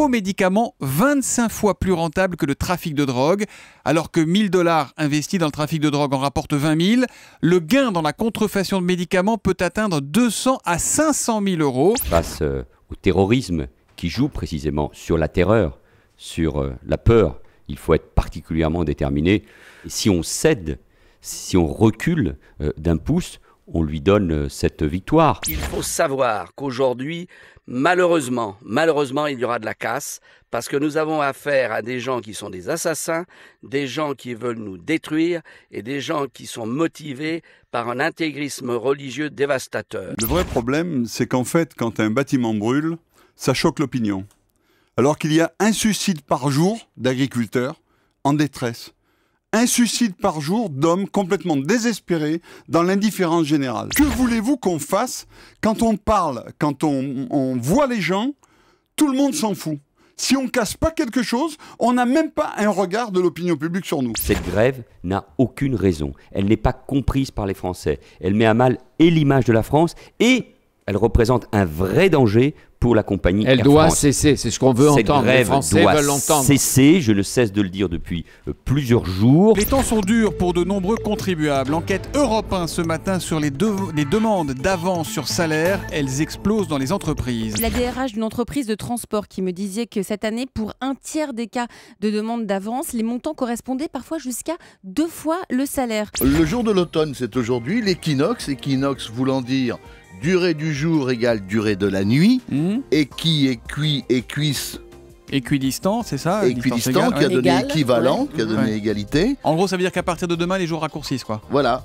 faux médicaments 25 fois plus rentable que le trafic de drogue. Alors que 1 000 $ investis dans le trafic de drogue en rapportent 20 000, le gain dans la contrefaçon de médicaments peut atteindre 200 à 500 000 euros. Face au terrorisme qui joue précisément sur la terreur, sur la peur, il faut être particulièrement déterminé. Et si on cède, si on recule d'un pouce, on lui donne cette victoire. Il faut savoir qu'aujourd'hui, malheureusement, il y aura de la casse parce que nous avons affaire à des gens qui sont des assassins, des gens qui veulent nous détruire et des gens qui sont motivés par un intégrisme religieux dévastateur. Le vrai problème, c'est qu'en fait, quand un bâtiment brûle, ça choque l'opinion. Alors qu'il y a un suicide par jour d'agriculteurs en détresse. Un suicide par jour d'hommes complètement désespérés dans l'indifférence générale. Que voulez-vous qu'on fasse quand on parle, quand on voit les gens, tout le monde s'en fout. Si on casse pas quelque chose, on n'a même pas un regard de l'opinion publique sur nous. Cette grève n'a aucune raison. Elle n'est pas comprise par les Français. Elle met à mal et l'image de la France et elle représente un vrai danger pour la compagnie Air France. Elle doit cesser, c'est ce qu'on veut entendre. Les Français veulent l'entendre. Cette grève doit cesser, je ne cesse de le dire depuis plusieurs jours. Les temps sont durs pour de nombreux contribuables. Enquête Europe 1 ce matin sur les demandes d'avance sur salaire. Elles explosent dans les entreprises. La DRH d'une entreprise de transport qui me disait que cette année, pour un tiers des cas de demande d'avance, les montants correspondaient parfois jusqu'à 2 fois le salaire. Le jour de l'automne, c'est aujourd'hui, l'équinoxe, équinoxe voulant dire durée du jour égale durée de la nuit, équidistant, c'est ça? Équidistant, qui a donné équivalent, qui a donné égalité. En gros, ça veut dire qu'à partir de demain, les jours raccourcissent, quoi. Voilà.